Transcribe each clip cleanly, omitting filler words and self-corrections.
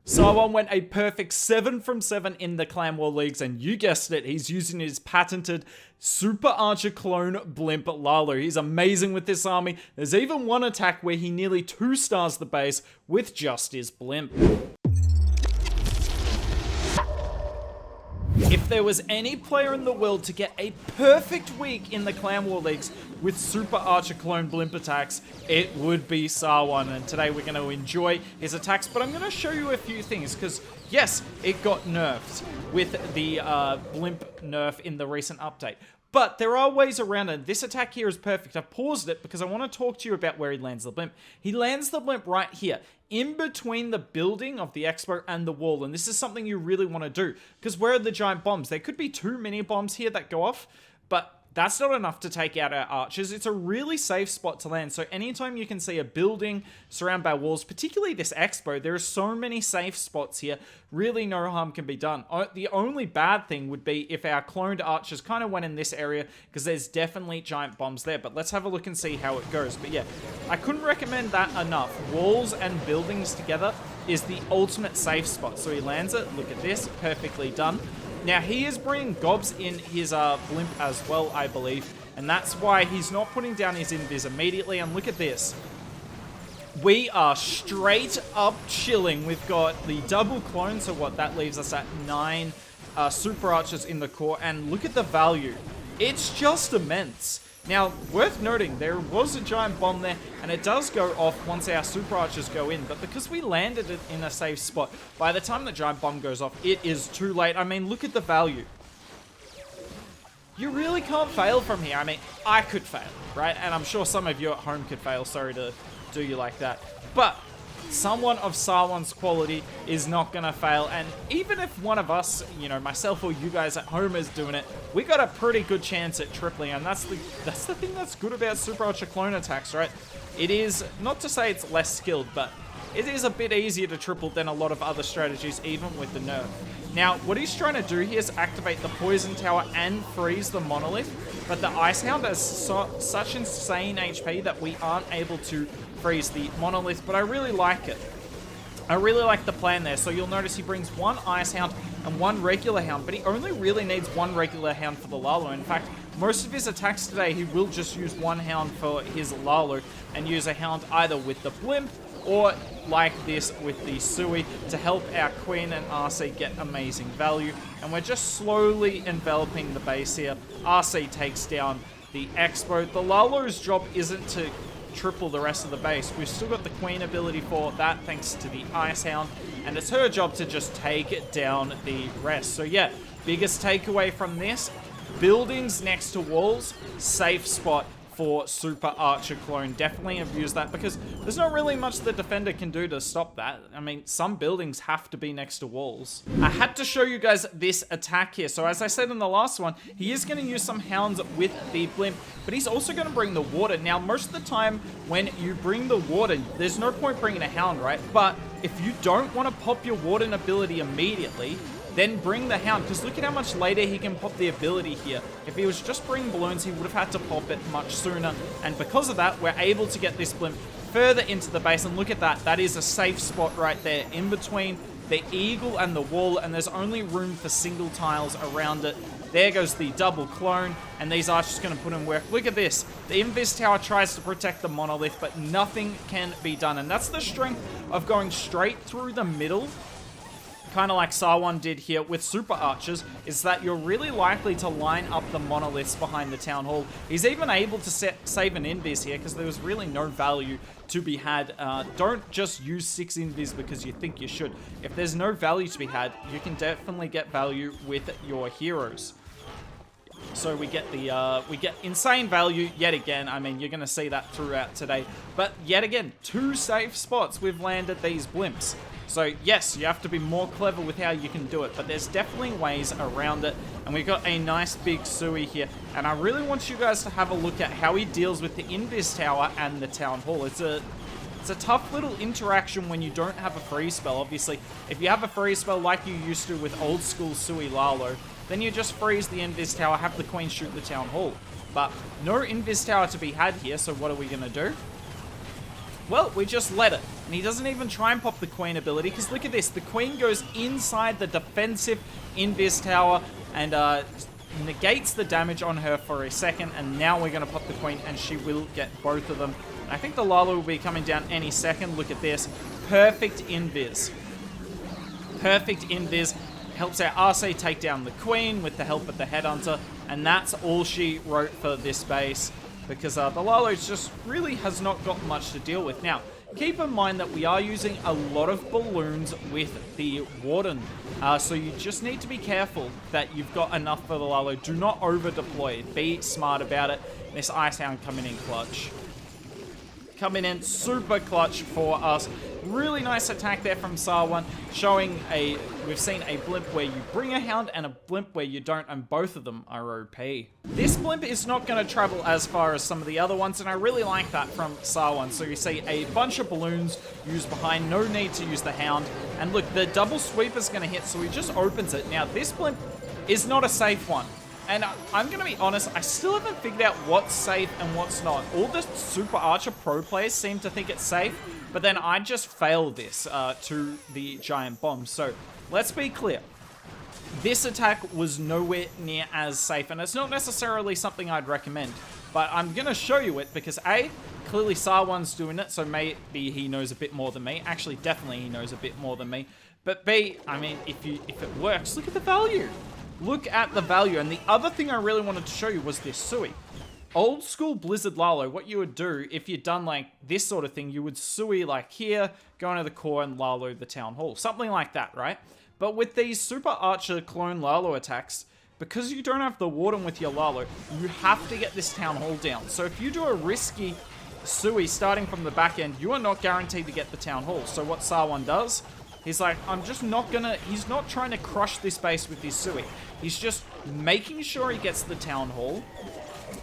Sawan went a perfect 7 from 7 in the Clan War Leagues, and you guessed it, he's using his patented Super Archer clone Blimp Lalo. He's amazing with this army. There's even one attack where he nearly 2-stars the base with just his Blimp. If there was any player in the world to get a perfect week in the Clan War Leagues with Super Archer clone Blimp attacks, it would be Sawan. And today we're going to enjoy his attacks, but I'm going to show you a few things because, yes, it got nerfed with the Blimp nerf in the recent update. But there are ways around it. This attack here is perfect. I've paused it because I want to talk to you about where he lands the Blimp. He lands the Blimp right here, in between the building of the expo and the wall. And this is something you really want to do. Because where are the giant bombs? There could be 2 mini bombs here that go off, but that's not enough to take out our archers. It's a really safe spot to land. So anytime you can see a building surrounded by walls, particularly this expo, there are so many safe spots here. Really no harm can be done. The only bad thing would be if our cloned archers kind of went in this area, because there's definitely giant bombs there. But let's have a look and see how it goes. But yeah, I couldn't recommend that enough. Walls and buildings together is the ultimate safe spot. So he lands it. Look at this. Perfectly done. Now, he is bringing gobs in his Blimp as well, I believe. And that's why he's not putting down his invis immediately. And look at this. We are straight up chilling. We've got the double clone. So what, that leaves us at 9 super archers in the core. And look at the value. It's just immense. Now, worth noting, there was a giant bomb there, and it does go off once our super archers go in, but because we landed it in a safe spot, by the time the giant bomb goes off, it is too late. I mean, look at the value. You really can't fail from here. I mean, I could fail, right? And I'm sure some of you at home could fail. Sorry to do you like that. But someone of Sawan's quality is not going to fail. And even if one of us, you know, myself or you guys at home is doing it, we got a pretty good chance at tripling. And that's the thing that's good about Super Archer clone attacks, right? It is, not to say it's less skilled, but it is a bit easier to triple than a lot of other strategies, even with the nerf. Now, what he's trying to do here is activate the Poison Tower and freeze the Monolith, but the Ice Hound has such insane HP that we aren't able to freeze the Monolith, but I really like it. I really like the plan there. So you'll notice he brings 1 Ice Hound and 1 regular Hound, but he only really needs 1 regular Hound for the Lalo. In fact, most of his attacks today, he will just use 1 Hound for his Lalo and use a Hound either with the Blimp or like this with the Sui to help our Queen and RC get amazing value. And we're just slowly enveloping the base here. RC takes down the Expo. The Lalo's job isn't to triple the rest of the base. We've still got the Queen ability for that thanks to the Ice Hound, and it's her job to just take down the rest. So yeah, biggest takeaway from this, buildings next to walls, safe spot for Super Archer clone. Definitely abuse that because there's not really much the defender can do to stop that. I mean, some buildings have to be next to walls. I had to show you guys this attack here. So as I said in the last one, he is going to use some hounds with the Blimp, but he's also going to bring the water. Now, most of the time when you bring the water, there's no point bringing a hound, right? But if you don't want to pop your warden ability immediately, then bring the Hound, because look at how much later he can pop the ability here. If he was just bringing balloons, he would have had to pop it much sooner, and because of that, we're able to get this Blimp further into the base, and look at that. That is a safe spot right there, in between the Eagle and the wall, and there's only room for single tiles around it. There goes the double clone, and these archers going to put in work. Look at this. The Invis Tower tries to protect the Monolith, but nothing can be done, and that's the strength of going straight through the middle, kind of like Sawan did here with Super Archers, is that you're really likely to line up the Monoliths behind the Town Hall. He's even able to save an Invis here because there was really no value to be had. Don't just use 6 Invis because you think you should. If there's no value to be had, you can definitely get value with your heroes. So we get insane value yet again. I mean, you're going to see that throughout today. But yet again, 2 safe spots we've landed these Blimps. So yes, you have to be more clever with how you can do it, but there's definitely ways around it. And we've got a nice big Sui here. And I really want you guys to have a look at how he deals with the Invis Tower and the Town Hall. It's a tough little interaction when you don't have a freeze spell. Obviously, if you have a freeze spell like you used to with old school Sui Lalo, then you just freeze the Invis Tower, have the Queen shoot the Town Hall. But no Invis Tower to be had here, so what are we going to do? well, we just let it. And he doesn't even try and pop the Queen ability, because look at this. The Queen goes inside the defensive Invis tower and negates the damage on her for a second, and now we're going to pop the Queen, and she will get both of them. I think the Lalo will be coming down any second. Look at this. Perfect Invis. Perfect Invis. Helps our RC take down the Queen with the help of the Headhunter, and that's all she wrote for this base, because the Lalo just really has not got much to deal with. Now, keep in mind that we are using a lot of balloons with the Warden, so you just need to be careful that you've got enough for the Lalo. Do not over-deploy. Be smart about it. This Ice Hound coming in clutch. Coming in super clutch for us. Really nice attack there from Sawan, showing we've seen a Blimp where you bring a Hound and a Blimp where you don't, and both of them are OP. This Blimp is not going to travel as far as some of the other ones, and I really like that from Sawan. So you see a bunch of balloons used behind, no need to use the Hound. And look, the double sweep is going to hit, so he just opens it. Now, this Blimp is not a safe one. And I'm going to be honest, I still haven't figured out what's safe and what's not. All the Super Archer Pro players seem to think it's safe, but then I just failed this to the Giant Bomb. So let's be clear. This attack was nowhere near as safe, and it's not necessarily something I'd recommend. But I'm going to show you it because A, clearly Sawan's doing it, so maybe he knows a bit more than me. Actually, definitely he knows a bit more than me. But B, I mean, if it works, look at the value. Look at the value. And the other thing I really wanted to show you was this Sui. Old school Blizzard Lalo, what you would do if you'd done like this sort of thing, you would Sui like here, go into the core and Lalo the Town Hall. Something like that, right? But with these Super Archer clone Lalo attacks, because you don't have the Warden with your Lalo, you have to get this Town Hall down. So if you do a risky Sui starting from the back end, you are not guaranteed to get the Town Hall. So what Sawan does, he's like, I'm just not gonna, he's not trying to crush this base with his Sui. He's just making sure he gets the Town Hall,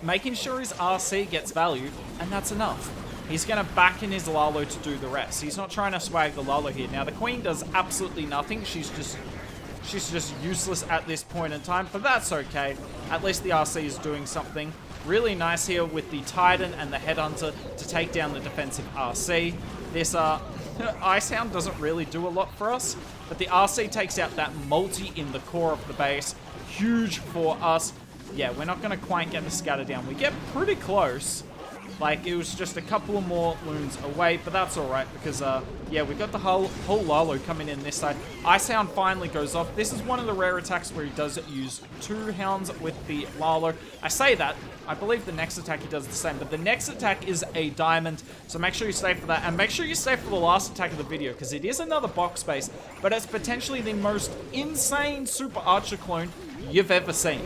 making sure his RC gets value, and that's enough. He's going to back in his Lalo to do the rest. He's not trying to swag the Lalo here. Now, the Queen does absolutely nothing. She's just useless at this point in time, but that's okay. At least the RC is doing something. Really nice here with the Titan and the Headhunter to take down the defensive RC. This Ice Hound doesn't really do a lot for us, but the RC takes out that multi in the core of the base. Huge for us. Yeah, we're not going to quite get the scatter down. We get pretty close. Like, it was just a couple of more loons away, but that's alright because, yeah, we got the whole Lalo coming in this side. Ice Hound finally goes off. This is one of the rare attacks where he does use 2 Hounds with the Lalo. I say that. I believe the next attack he does the same, but the next attack is a diamond, so make sure you stay for that, and make sure you stay for the last attack of the video, because it is another box base, but it's potentially the most insane Super Archer clone you've ever seen.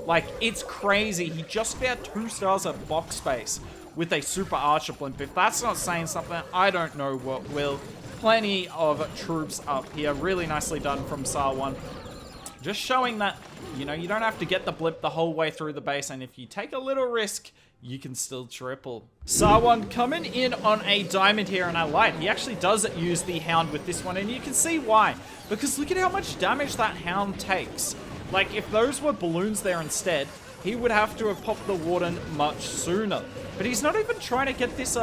Like, it's crazy. He just got 2 stars at box space with a Super Archer Blimp. If that's not saying something, I don't know what will. Plenty of troops up here. Really nicely done from Sawan. Just showing that, you know, you don't have to get the Blimp the whole way through the base, and if you take a little risk, you can still triple. Sawan coming in on a diamond here, and I lied. He actually does use the Hound with this one, and you can see why. Because look at how much damage that Hound takes. Like, if those were balloons there instead, he would have to have popped the Warden much sooner. But he's not even trying to get this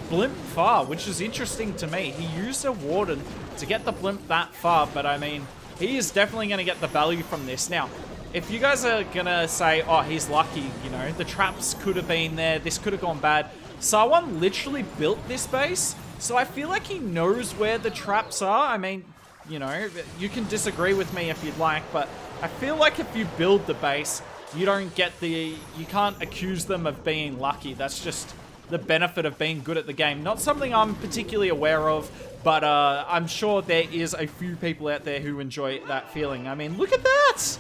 Blimp far, which is interesting to me. He used a Warden to get the Blimp that far, but I mean, he is definitely going to get the value from this. Now, if you guys are going to say, oh, he's lucky, you know, the traps could have been there, this could have gone bad. Sawan literally built this base, so I feel like he knows where the traps are. I mean, you know, you can disagree with me if you'd like, but I feel like if you build the base, you don't get you can't accuse them of being lucky. That's just the benefit of being good at the game. Not something I'm particularly aware of, but I'm sure there is a few people out there who enjoy that feeling. I mean, look at that!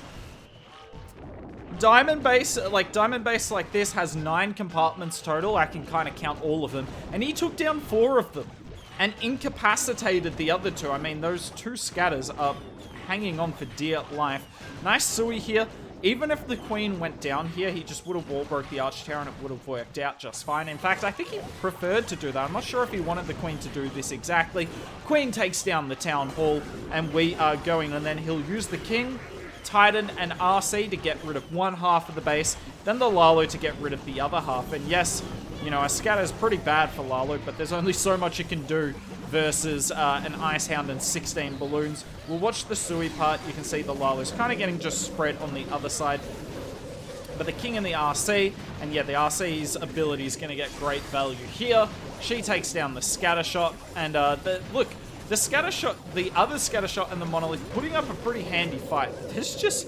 Diamond base like this has 9 compartments total. I can kind of count all of them. And he took down 4 of them and incapacitated the other 2. I mean, those 2 scatters are hanging on for dear life. Nice Sui here. Even if the Queen went down here, he just would have wall broke the Arch Tower and it would have worked out just fine. In fact, I think he preferred to do that. I'm not sure if he wanted the Queen to do this exactly. Queen takes down the Town Hall and we are going, and then he'll use the King, Titan, and RC to get rid of one half of the base, then the Lalo to get rid of the other half. And yes, You know, a scatter is pretty bad for Lalo, but there's only so much it can do versus an Ice Hound and 16 balloons. We'll watch the Sui part. You can see the Lalo's kind of getting just spread on the other side. But the King and the RC, and yeah, the RC's ability is going to get great value here. She takes down the scatter shot, and look, the scatter shot, the other scatter shot and the Monolith putting up a pretty handy fight. There's just,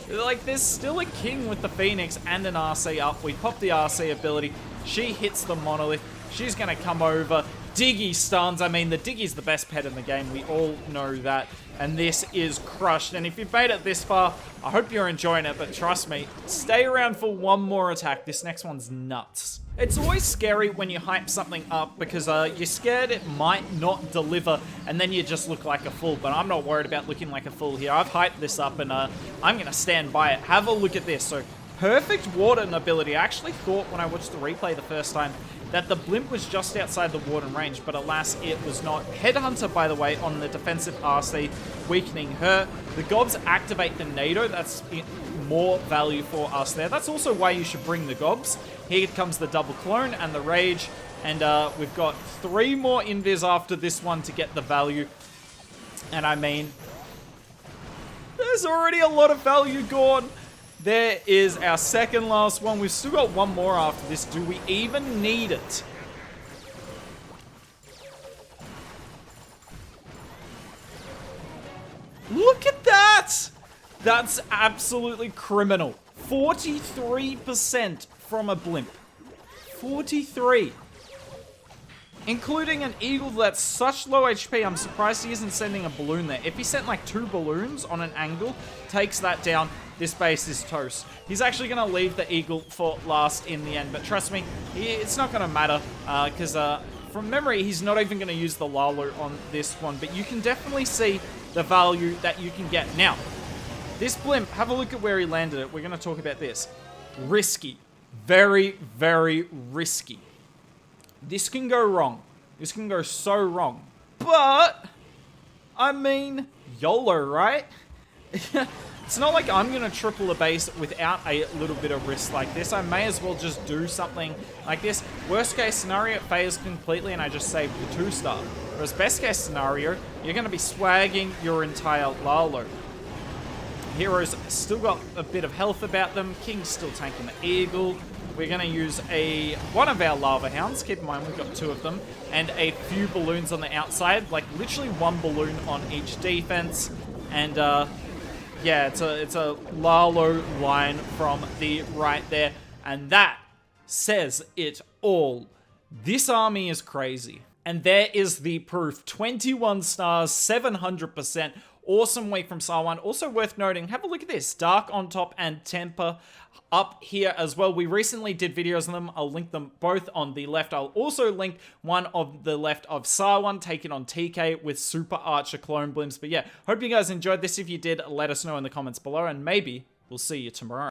like, there's still a King with the Phoenix and an RC up. We pop the RC ability. She hits the Monolith. She's going to come over. Diggy stuns. I mean, the Diggy's the best pet in the game. We all know that. And this is crushed. And if you've made it this far, I hope you're enjoying it. But trust me, stay around for one more attack. This next one's nuts. It's always scary when you hype something up because you're scared it might not deliver and then you just look like a fool. But I'm not worried about looking like a fool here. I've hyped this up and I'm going to stand by it. Have a look at this. So, perfect Warden ability. I actually thought when I watched the replay the first time that the Blimp was just outside the Warden range, but alas, it was not. Headhunter, by the way, on the defensive RC, weakening her. The Gobs activate the NATO. That's more value for us there. That's also why you should bring the Gobs. Here comes the double clone and the Rage, and we've got 3 more Invis after this one to get the value. And I mean, there's already a lot of value gone. There is our second last one. We've still got one more after this. Do we even need it? Look at that! That's absolutely criminal. 43% from a Blimp. 43. Including an Eagle that's such low HP, I'm surprised he isn't sending a balloon there. If he sent like 2 balloons on an angle, takes that down, this base is toast. He's actually going to leave the Eagle for last in the end, but trust me, it's not going to matter, because from memory, he's not even going to use the Lalo on this one, but you can definitely see the value that you can get. Now, this Blimp, have a look at where he landed it. We're going to talk about this. Risky. Very, very risky. This can go wrong. This can go so wrong. But, I mean, YOLO, right? It's not like I'm going to triple a base without a little bit of risk like this. I may as well just do something like this. Worst case scenario, it fails completely and I just save the 2-star. Whereas best case scenario, you're going to be swagging your entire Lalo. Heroes still got a bit of health about them. King's still tanking the Eagle. We're going to use one of our Lava Hounds. Keep in mind, we've got 2 of them. And a few balloons on the outside. Like, literally 1 balloon on each defense. And, yeah, it's a Lalo line from the right there. And that says it all. This army is crazy. And there is the proof. 21 stars, 700%. Awesome week from Sawan. Also worth noting, have a look at this. Dark on top and Temper up here as well. We recently did videos on them. I'll link them both on the left. I'll also link one of the left of Sawan taking on TK with Super Archer clone blimps. But yeah, hope you guys enjoyed this. If you did, let us know in the comments below and maybe we'll see you tomorrow.